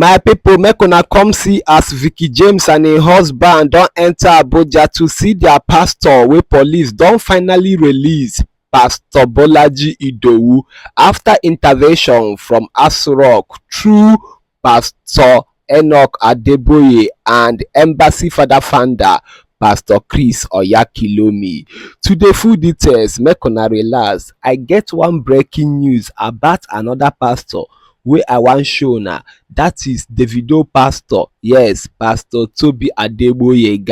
My pipo, make una come see as Vicky James and im husband don enter Abuja to see their pastor wey police don finally release, Pastor Bolaji Idowu, after intervention from Aso Rock through Pastor Adeboye and Embassy Father founder Pastor Chris Oyakhilome. To the full details, make una relax. I get one breaking news about another pastor wey I wan show una. That is Davido pastor. Yes, Pastor Tobi Adeboye.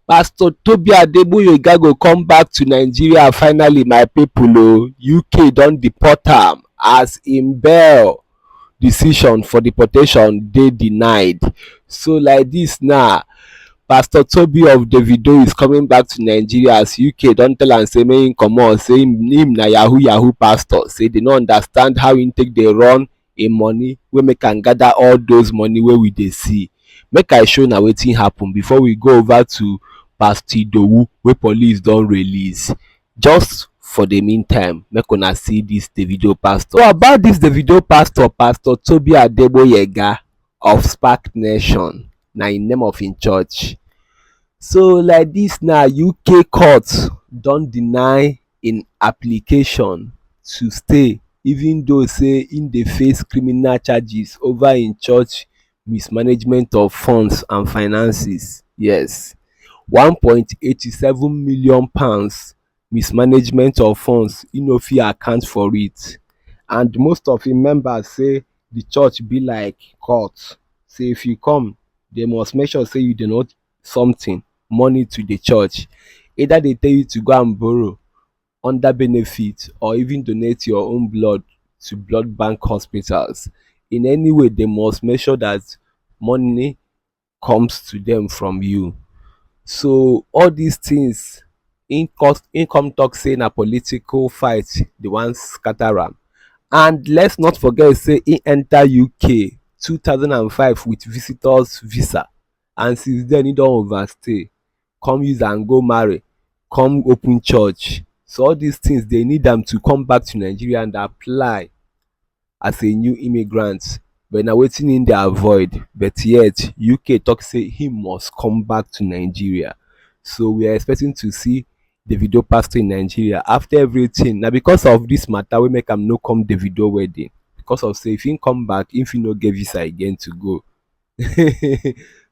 Pastor Tobi Adeboye go come back to Nigeria finally, my people. UK don deport am as im bail decision for deportation dey denied. So like this now, Pastor Tobi of Davido is coming back to Nigeria as UK don tell am say make im comot, say him na yahoo pastor, say they no understand how im take dey run im money wey make am gather all those money wey we dey see. Make I show una wetin happen before we go over to Pastor Idowu wey police don release. Just for the meantime, make una see this Davido pastor. So about this Davido pastor, Pastor Tobi Adeboye of Spark Nation, na im name of im church. So like this now, UK court don deny im application to stay, even though say im dey face criminal charges over im church mismanagement of funds and finances. Yes, £1.87 million mismanagement of funds. Im no fit account for it, and most of im members say the church be like court. Say if you come, they must make sure say you donate something money to the church. Either they tell you to go and borrow under benefit, or even donate your own blood to blood bank hospitals. In any way, they must make sure that money comes to them from you. So all these things, income talk say na political fight the one scatter am. And let's not forget say he enter UK 2005 with visitors visa, and since then he don overstay, come use and go marry, come open church. So all these things, they need them to come back to Nigeria and apply as a new immigrant, but na wetin im dey avoid. But yet UK talk say he must come back to Nigeria. So we are expecting to see Davido pastor in Nigeria after everything. Na because of this matter wey make am no come Davido wedding, because of say if he come back, if he no get visa again to go.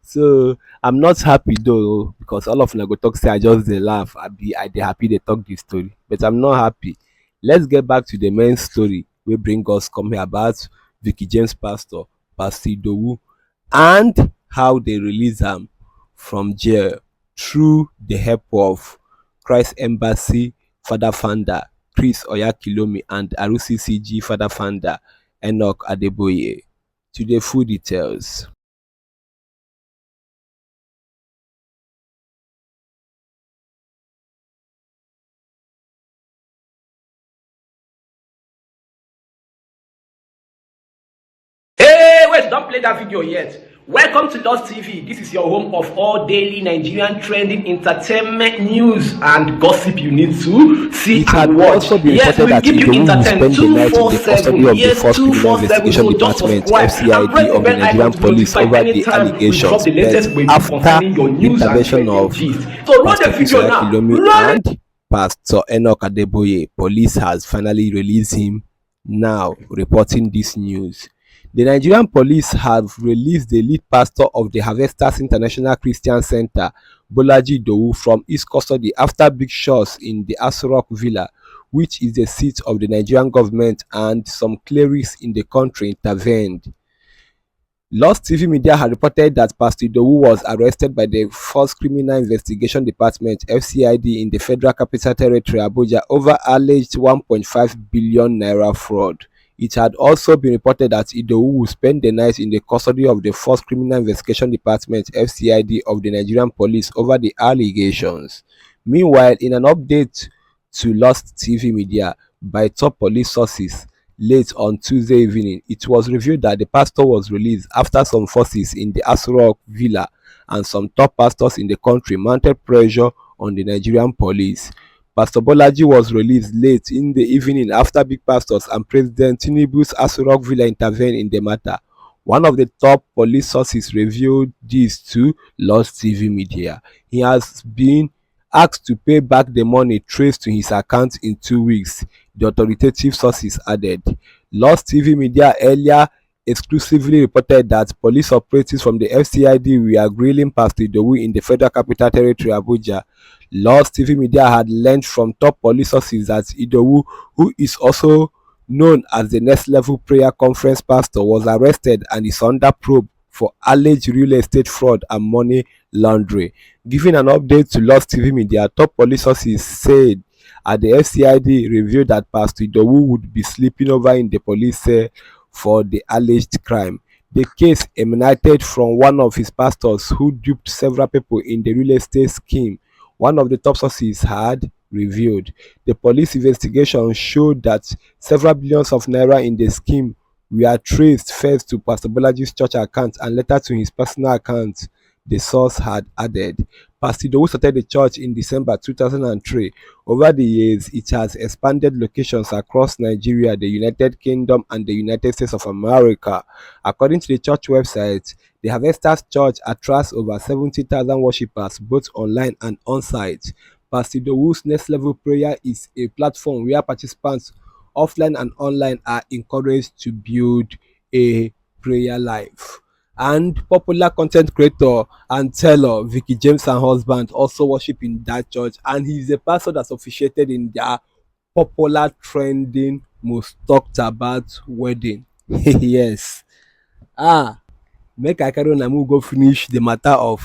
So I'm not happy though, because all of una go talk say I just dey laugh, I dey happy they talk this story, but I'm not happy. Let's get back to the main story wey bring us come here about Vicky James pastor, Pastor Idowu, and how they release am from jail through the help of Christ Embassy Father founder Chris Oyakhilome and RCCG Father founder Adeboye. To the full details. Hey, wait, don't play that video yet. Welcome to Lost TV. This is your home of all daily Nigerian trending entertainment news and gossip you need to see and watch. Yes, we give you entertainment 247. Yes, 247. So just subscribe and press the bell icon to notify anytime we drop the latest wave concerning your news and trending gist. So run the video now. Run it. Pastor Adeboye, police has finally released him now, reporting this news. The Nigerian police have released the lead pastor of the Harvesters International Christian Center, Bolaji Idowu, from his custody after big shots in the Aso Rock Villa, which is the seat of the Nigerian government, and some clerics in the country intervened. Lost TV Media had reported that Pastor Idowu was arrested by the Force Criminal Investigation Department (FCID) in the Federal Capital Territory, Abuja, over alleged 1.5 billion naira fraud. It had also been reported that Idowu will spend the night in the custody of the Force Criminal Investigation Department (FCID) of the Nigerian police over the allegations. Meanwhile, in an update to Lost TV Media by top police sources late on Tuesday evening, it was revealed that the pastor was released after some forces in the Aso Rock Villa and some top pastors in the country mounted pressure on the Nigerian police. Pastor Bolaji was released late in the evening after big pastors and President Tinubu's Aso Rock Villa intervened in the matter. One of the top police sources revealed this to Lost TV Media. He has been asked to pay back the money traced to his account in 2 weeks, the authoritative sources added. Lost TV Media earlier exclusively reported that police operatives from the FCID were grilling Pastor Idowu in the Federal Capital Territory, Abuja. Lost TV Media had learned from top police sources that Idowu, who is also known as the Next Level Prayer Conference pastor, was arrested and is under probe for alleged real estate fraud and money laundering. Giving an update to Lost TV Media, top police sources said at the FCID revealed that Pastor Idowu would be sleeping over in the police cell for the alleged crime. The case emanated from one of his pastors who duped several people in the real estate scheme, one of the top sources had revealed. The police investigation showed that several billions of naira in the scheme were traced first to Pastor Bolaji's church account and later to his personal account, the source had added. Pastor Idowu started the church in December 2003. Over the years, it has expanded locations across Nigeria, the United Kingdom, and the United States of America. According to the church website, the Harvesters Church attracts over 70,000 worshippers both online and on-site. Pastor Idowu's Next Level Prayer is a platform where participants offline and online are encouraged to build a prayer life. And popular content creator and teller Vicky James and husband also worship in that church, and he's a pastor that's officiated in their popular trending most talked about wedding. Yes. Make I carry una go finish the matter of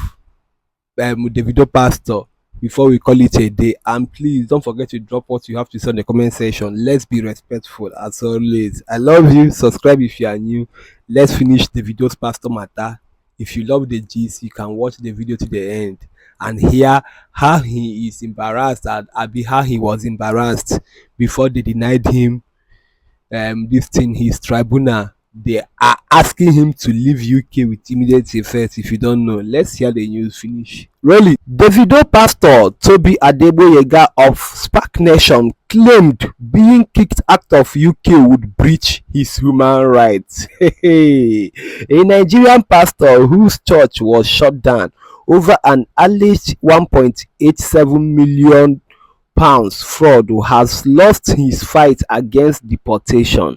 Davido pastor before we call it a day. And please don't forget to drop what you have to say in the comment section. Let's be respectful as always. I love you. Subscribe if you are new. Let's finish the video's pastor matter. If you love the gist, you can watch the video to the end and hear how he is embarrassed and how he was embarrassed before they denied him this thing, his tribunal. They are asking him to leave UK with immediate effect. If you don't know, let's hear the news finish. Really, Davido pastor Tobi Adeboye of Spark Nation claimed being kicked out of UK would breach his human rights. A Nigerian pastor whose church was shut down over an alleged 1.87 million pounds fraud has lost his fight against deportation,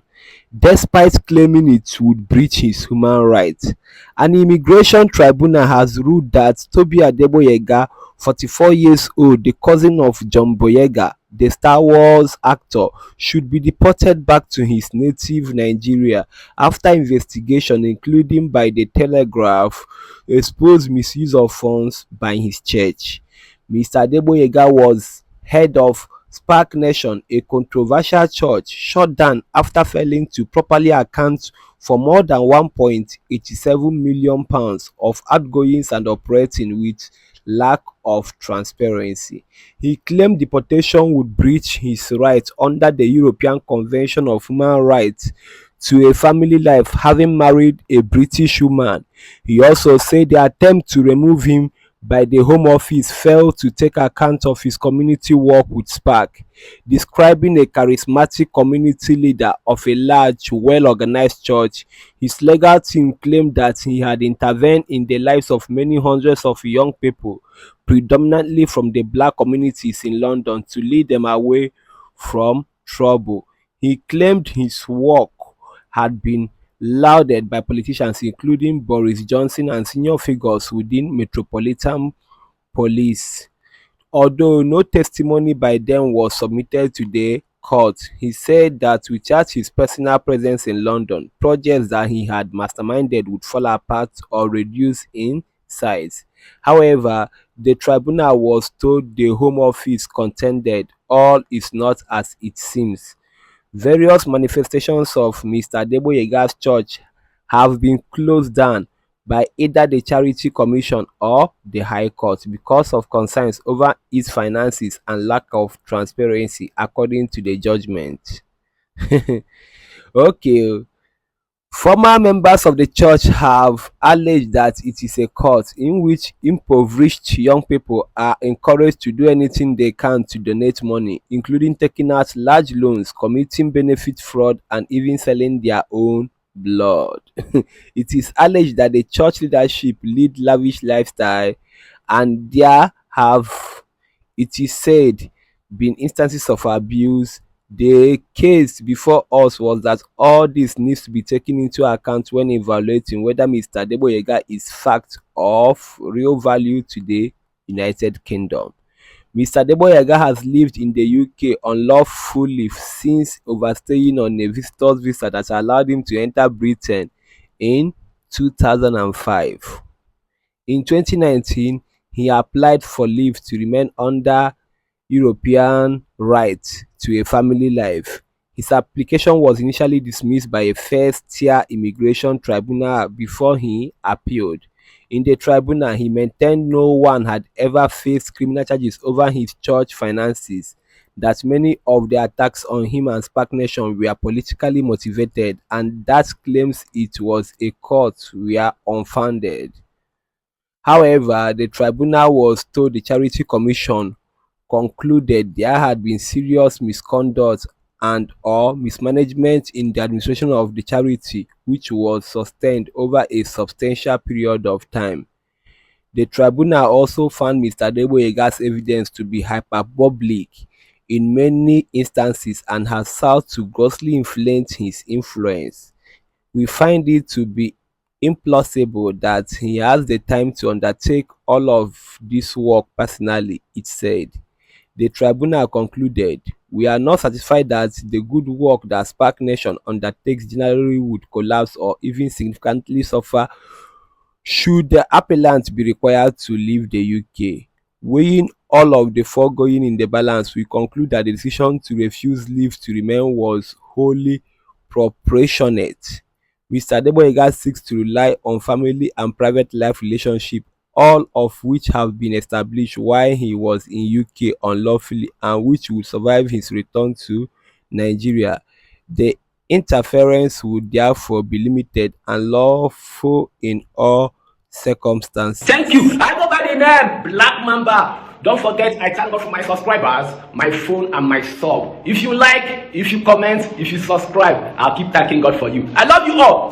despite claiming it would breach his human rights. An immigration tribunal has ruled that Tobi Adeboye, 44 years old, the cousin of John Boyega, the Star Wars actor, should be deported back to his native Nigeria after investigation, including by the Telegraph, exposed misuse of funds by his church. Mr. Adeboye was head of Spark Nation, a controversial church shut down after failing to properly account for more than 1.87 million pounds of outgoings and operating with lack of transparency. He claimed deportation would breach his rights under the European Convention of Human Rights to a family life, having married a British woman. He also said the attempt to remove him by the Home Office failed to take account of his community work with Spark, describing a charismatic community leader of a large, well-organized church. His legal team claimed that he had intervened in the lives of many hundreds of young people, predominantly from the black communities in London, to lead them away from trouble. He claimed his work had been lauded by politicians including Boris Johnson and senior figures within Metropolitan Police. Although no testimony by them was submitted to the court, he said that without his personal presence in London, projects that he had masterminded would fall apart or reduce in size. However, the tribunal was told the Home Office contended all is not as it seems. Various manifestations of Mr. Adeboye's church have been closed down by either the Charity Commission or the High Court because of concerns over its finances and lack of transparency, according to the judgment. Okay. Former members of the church have alleged that it is a cult in which impoverished young people are encouraged to do anything they can to donate money, including taking out large loans, committing benefit fraud, and even selling their own blood. It is alleged that the church leadership lead lavish lifestyle, and there have, it is said, been instances of abuse. The case before us was that all this needs to be taken into account when evaluating whether Mr. Adeboye is fact of real value to the United Kingdom. Mr. Adeboye has lived in the UK unlawfully since overstaying on a visitor's visa that allowed him to enter Britain in 2005. In 2019, he applied for leave to remain under European right to a family life. His application was initially dismissed by a first-tier immigration tribunal before he appealed. In the tribunal, he maintained no one had ever faced criminal charges over his church finances, that many of the attacks on him and Spark Nation were politically motivated, and that claims it was a court were unfounded. However, the tribunal was told the Charity Commission concluded there had been serious misconduct and/or mismanagement in the administration of the charity, which was sustained over a substantial period of time. The tribunal also found Mr. Adeboye's evidence to be hyperbolic in many instances and has sought to grossly inflate his influence. We find it to be implausible that he has the time to undertake all of this work personally, it said. The tribunal concluded, "We are not satisfied that the good work that Spark Nation undertakes generally would collapse or even significantly suffer should the appellant be required to leave the UK. Weighing all of the foregoing in the balance, we conclude that the decision to refuse leave to remain was wholly proportionate. Mr. Adeboye seeks to rely on family and private life relationships, all of which have been established while he was in UK unlawfully and which will survive his return to Nigeria. The interference would therefore be limited and lawful in all circumstances." Thank you. I go by the name Black Mamba. Don't forget, I thank God for my subscribers, my phone, and my sub. If you like, if you comment, if you subscribe, I'll keep thanking God for you. I love you all.